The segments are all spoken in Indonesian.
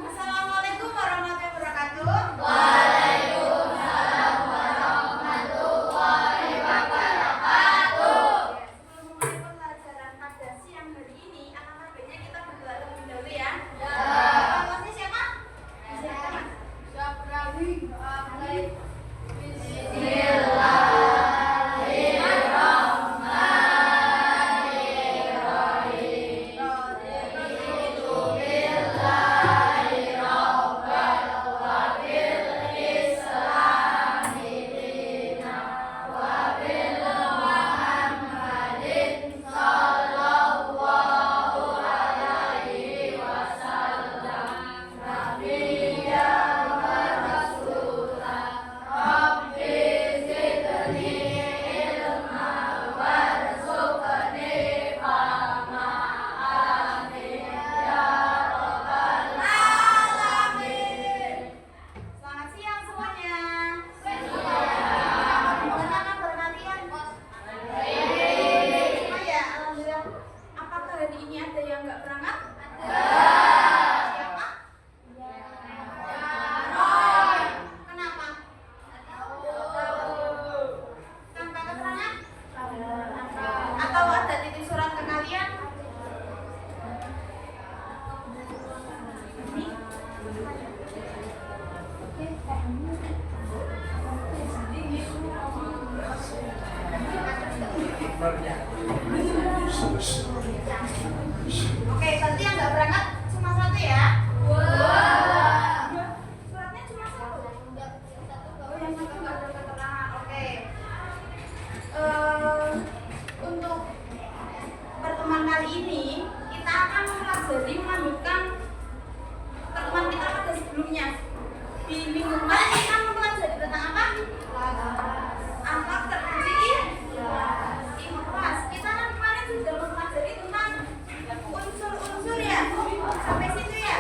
Assalamualaikum warahmatullahi wabarakatuh. Sebelum mulai pelajaran pada siang hari ini, alangkah baiknya kita berdoa terlebih dahulu ya. Awalnya siapa? Selamat siang semuanya. Gimana kabar kalian? Oh ya, alhamdulillah. Apakah hari ini ada yang nggak berangkat? Siapa? Roy. Kenapa? Tanpa keterangan? Atau ada titip surat ke kalian? Oke, berarti yang nggak berangkat cuma satu ya? Suratnya cuma satu. Oh, yang satu nggak ada keterangan. Oke. Untuk pertemuan kali ini kita akan mempelajari melanjutkan pertemuan kita pada sebelumnya. Di minggu kemarin kita mempelajari tentang apa? Angka terkunci ikhlas. Kita kan kemarin sudah mempelajari tentang unsur-unsur ya. Sampai situ ya.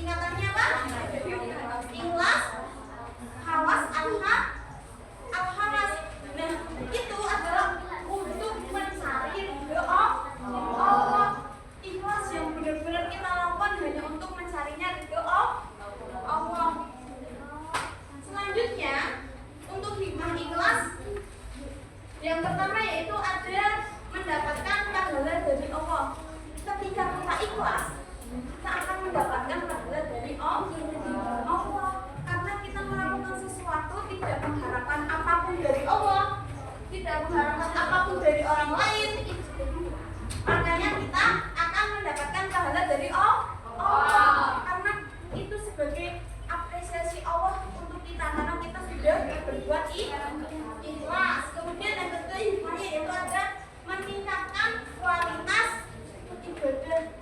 Singkatannya apa? Ikhlas, khawas, al-khawas. Nah, itu adalah untuk mencari ridho Allah. Ikhlas yang benar-benar kita lakukan hanya untuk mencarinya ridho Allah. Selanjutnya, untuk hikmah ikhlas, yang pertama yaitu ada mendapatkan pahala dari Allah. Ketika kita ikhlas, kita akan mendapatkan pahala dari Allah. Karena kita melakukan sesuatu tidak mengharapkan apapun dari Allah, tidak mengharapkan apapun dari orang lain. Makanya kita akan mendapatkan pahala dari Allah. Karena itu sebagai apresiasi Allah untuk kita, karena kita sudah berbuat ikhlas. Kemudian yang kedua hikmahnya yaitu ada meningkatkan kualitas ibadah.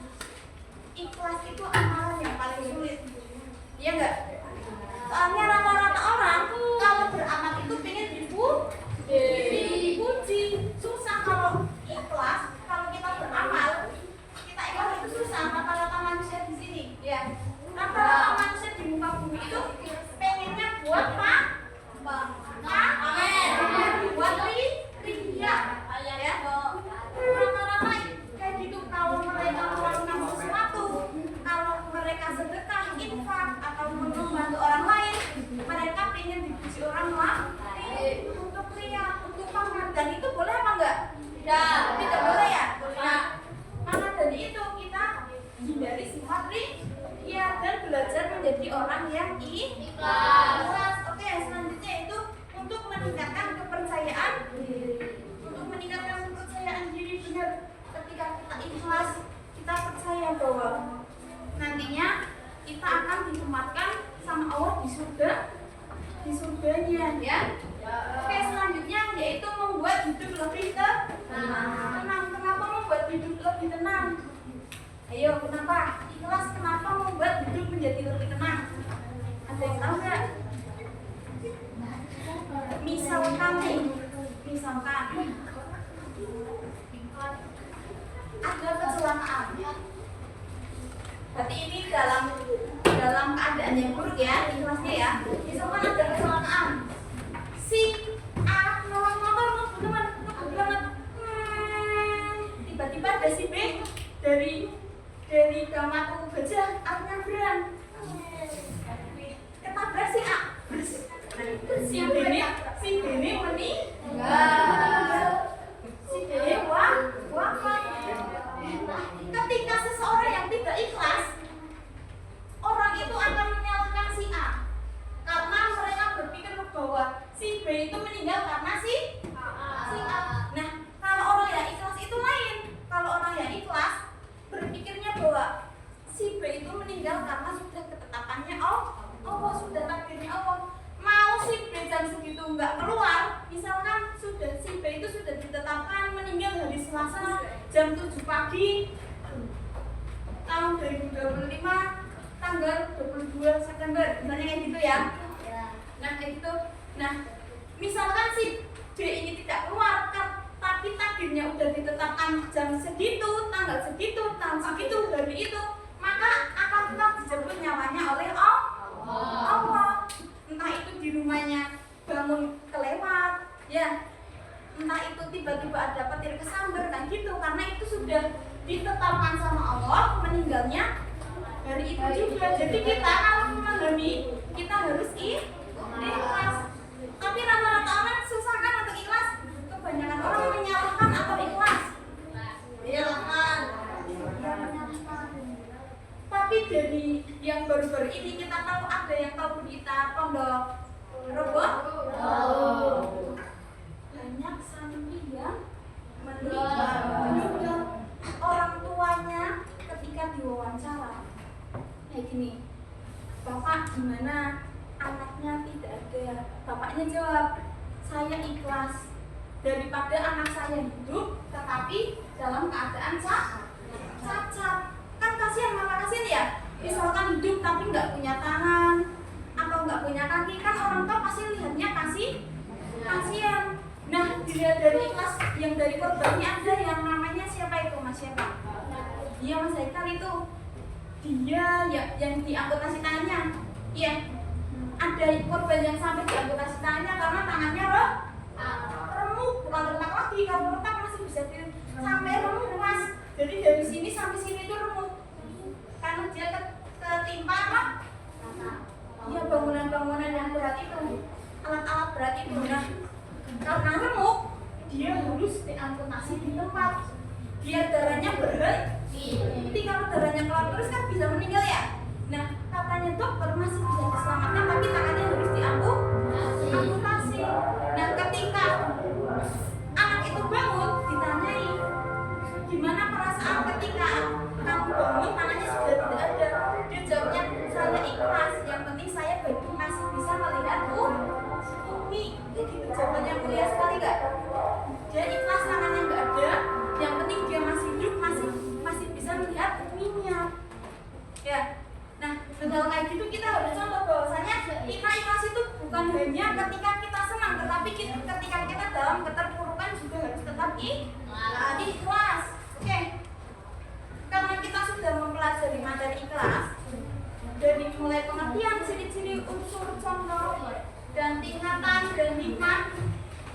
Ikhlas itu amalan yang paling sulit, iya enggak? Soalnya rata-rata orang kalau beramal itu pengen dipuji. Susah kalau ikhlas. Kalau kita beramal, kita ikhlas itu susah. Rata-rata manusia di sini, ya. Rata-rata manusia di muka bumi itu pengennya buat buat ria, ya. Rata-rata kayak gitu. Kalau mereka melakukan sesuatu, kalau mereka sedekah, infak, atau membantu orang lain, mereka pengen dipuji orang lain untuk ria, untuk pamer. Dan itu boleh apa enggak? Tidak boleh ya. Nah, maka dari itu kita hindari sifat ria dan belajar menjadi orang yang ikhlas. Oke, selanjutnya itu untuk meningkatkan kepercayaan diri. Untuk meningkatkan kepercayaan diri benar, ketika kita ikhlas, kita percaya bahwa nantinya kita akan ditempatkan sama Allah di surganya, ya. Oke, selanjutnya yaitu membuat hidup lebih tenang. Kenapa membuat hidup lebih tenang? Ayo, kenapa? Ikhlas kenapa membuat hidup menjadi lebih tenang? Ada yang tahu nggak? Misalkan ada kecelakaan. Berarti ini dalam keadaan yang buruk ya, ikhlasnya ya. Misalkan ada kecelakaan, si A nolong motor ngebut banget, tiba-tiba ada si B dari kamar gajah arahnya berang, ketabrak si A, si B meninggal, si B wafat. Ketika seseorang yang tidak ikhlas, orang itu akan menyalahkan si A karena mereka berpikir bahwa si B itu meninggal karena si A. Nah, kalau orang yang ikhlas itu lain. Kalau orang yang ikhlas berpikirnya bahwa si B itu meninggal karena sudah ketetapannya Allah, sudah takdirnya Allah. Mau si B jam segitu nggak keluar, misalkan si B itu sudah ditetapkan meninggal hari Selasa jam 7 pagi tahun 2025 tanggal 22 September, misalnya kayak gitu ya. Nah, kayak gitu. Nah, misalkan si B ini tidak keluar, tapi takdirnya udah ditetapkan jam segitu, tanggal segitu, tahun segitu, hari itu, maka akan tetap dijemput nyawanya oleh Allah. Entah itu di rumahnya bangun kelewat, ya, entah itu tiba-tiba ada petir kesambar, kan gitu, karena itu sudah ditetapkan sama Allah meninggalnya hari itu juga. Jadi kita kalau memahami, kita harus ikhlas. Tapi rata-rata orang susah kan untuk ikhlas. Kebanyakan orang menyalahkan atau ikhlas. Menyalahkan. Tapi dari yang baru-baru ini kita tahu, ada yang tahu berita Pondok Roboh. Banyak santri yang meninggal. Orang tuanya ketika diwawancara kayak gini, Bapak gimana? Anaknya tidak ada. Bapaknya jawab, saya ikhlas daripada anak saya hidup tetapi dalam keadaan cacat. Kan kasihan, mama kasihan ya. Misalkan hidup tapi nggak punya tangan atau nggak punya kaki, kan orang tua pasti lihatnya kasihan. Nah, dilihat dari ikhlas yang dari korbannya ada yang namanya siapa itu, Mas siapa? Iya, Mas Haikal itu. dia yang diamputasi tangannya. Iya, ada korban yang sampai diamputasi tangannya karena tangannya remuk, bukan retak lagi. Kalau retak masih bisa sampai remuk mas. Jadi dari sini sampai sini itu remuk karena dia ketimpa apa? Ya bangunan-bangunan yang berat itu, alat-alat berat itu. Nah, karena remuk dia harus diamputasi di tempat biar darahnya berhenti. Jadi kalau darahnya keluar terus kan bisa meninggal ya. Nah, katanya dokter masih bisa diselamatkan tapi tangannya harus diamputasi. Nah, ketika anak itu bangun ditanyai gimana perasaan ketika kamu bangun tangannya sudah tidak ada. Dia jawabnya saya ikhlas, yang penting saya masih bisa melihat Umi. Gitu jawabannya mulia sekali gak? Dia ikhlas tangannya nggak ada, yang penting dia masih hidup, masih bisa melihat Uminya. Ya, nah hal kayak gitu kita harus contoh bahwasanya ikhlas itu bukan hanya ketika kita senang, tetapi ketika kita dalam keterpurukan juga harus tetap ikhlas. Oke, karena kita sudah mempelajari materi ikhlas dari mulai pengertian ciri-ciri unsur contoh dan tingkatan dan hikmah,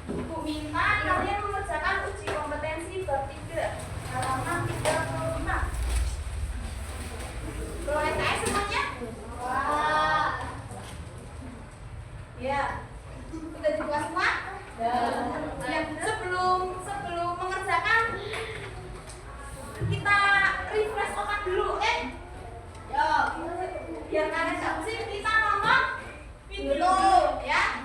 Bu minta kalian mengerjakan uji kompetensi bab 3 halaman 35. Boleh saya semuanya? Wah. Ya. Udah dibuka semua? Ya. Sebelum mengerjakan kita refresh otak dulu, Yo. Biar kalian saksi kita nonton video ya.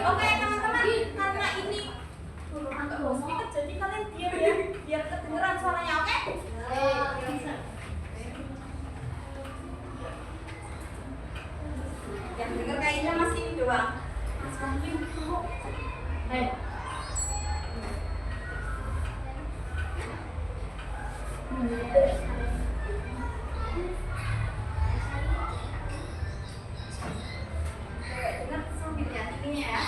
Oke teman-teman, karena ini agak sedikit jadi kalian diam ya, biar kedengeran suaranya, oke? Yang denger kayaknya mas ini doang. Mas Fahmi, dengar sambil lihat ini ya.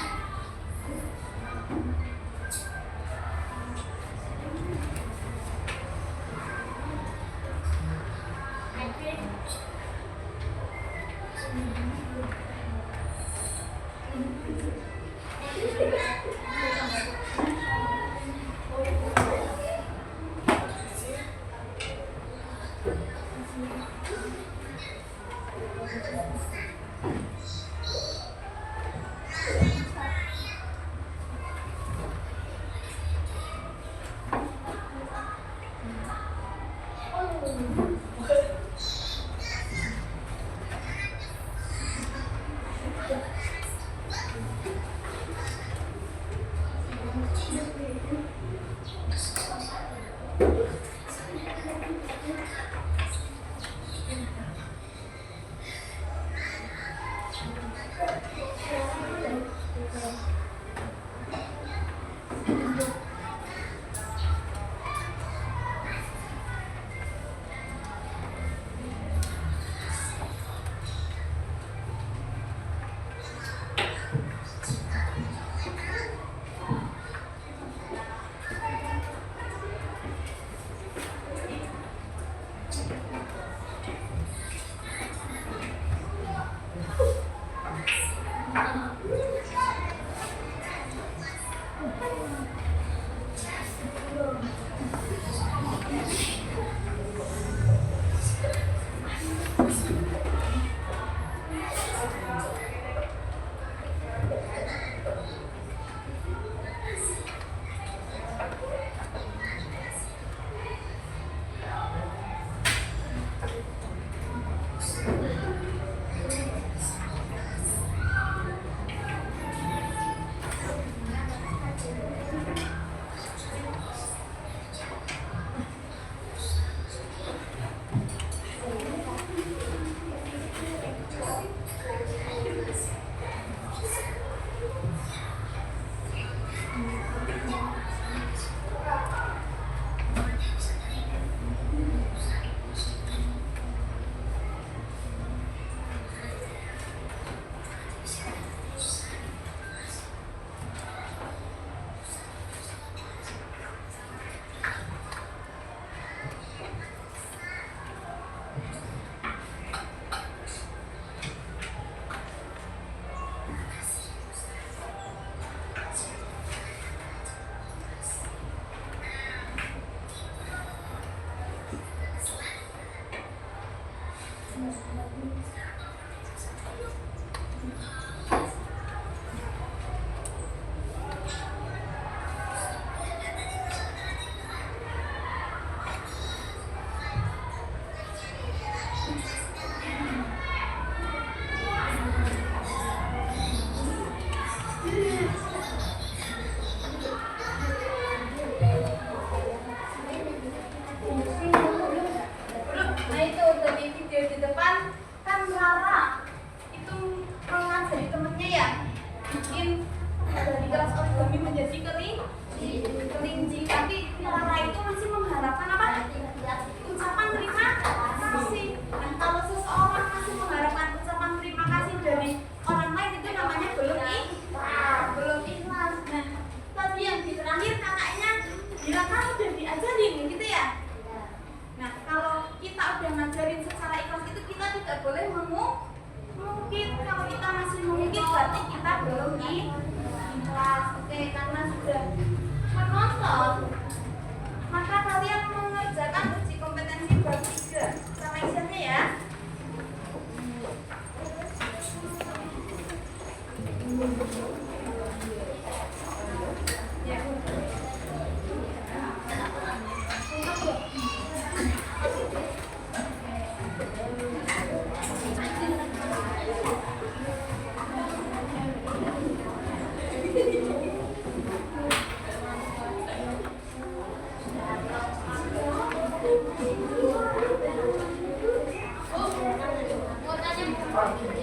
kelinci. Tapi Clara itu masih mengharapkan apa? Ucapan terima kasih. Nah, kalau seseorang masih mengharapkan ucapan terima kasih dari orang lain, itu namanya belum ikhlas. Nah, tadi yang di terakhir kakaknya bilang kamu udah diajarin gitu ya. Nah, kalau kita udah ngajarin secara ikhlas itu, kita tidak boleh mengungkit. Kalau kita masih mengungkit berarti kita belum ikhlas. Oke, karena sudah menonton, maka kalian mengerjakan uji kompetensi bab 3 sama isiannya ya.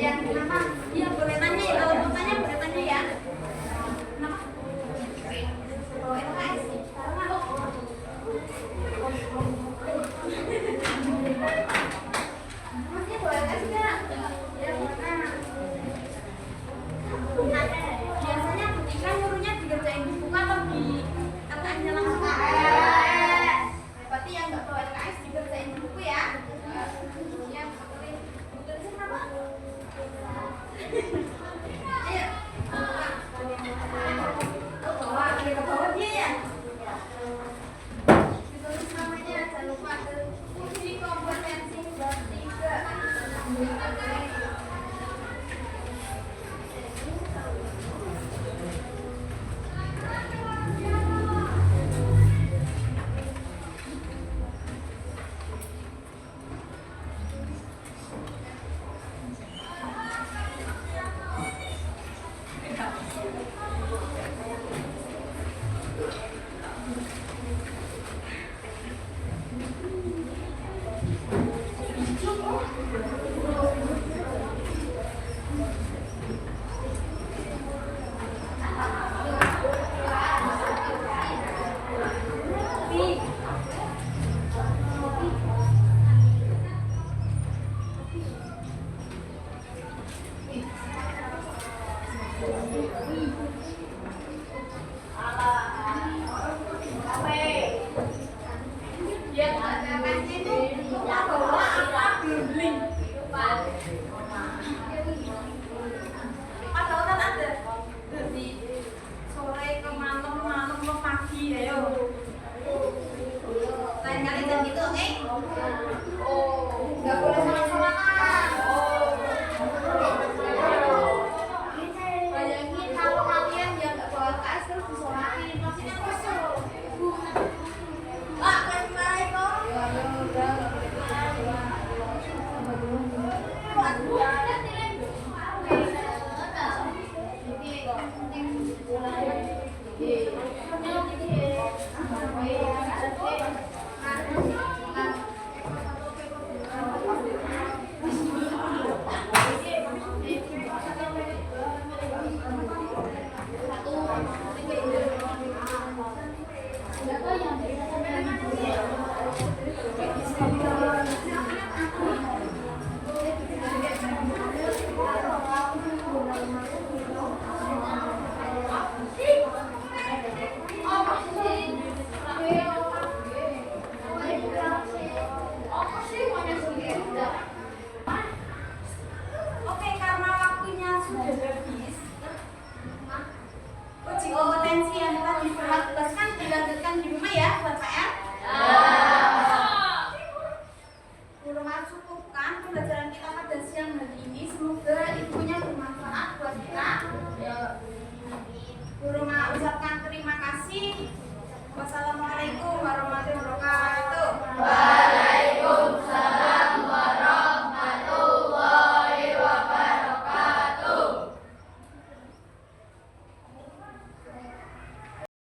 Ya, kenapa? Iya, boleh tanya ya. Kalau mau tanya boleh tanya ya. Kenapa? Oh, LKS. Karena masnya boleh LKS enggak? Ya, mana? Biasanya ketika nyuruhnya dikerjain di buku atau di LKS-nya langsung. Berarti yang nggak bawa LKS dikerjain di buku ya. Ya, boleh. Tulisin apa? Ayo. Bawa, ke bawah dia ya. Ditulis namanya, jangan lupa uji kompetensi bab 3. Padahal kan ada dari sore ke malam, malam ke pagi, ayo. Lain kali jangan gitu, oke? Oh, nggak boleh salah-salahan. Bayangin kalau kalian yang nggak bawa LKS terus disolahin, pastinya kesel. Pak, baik-baik kok. Oke, karena waktunya sudah habis, uji kompetensi yang tadi dijelaskan dilanjutkan di rumah ya, buat PR. Di rumah cukupkan pembelajaran kita pada siang hari ini. Semoga ilmunya bermanfaat buat kita. Guru Ma ucapkan terima kasih. Wassalamualaikum warahmatullahi wabarakatuh.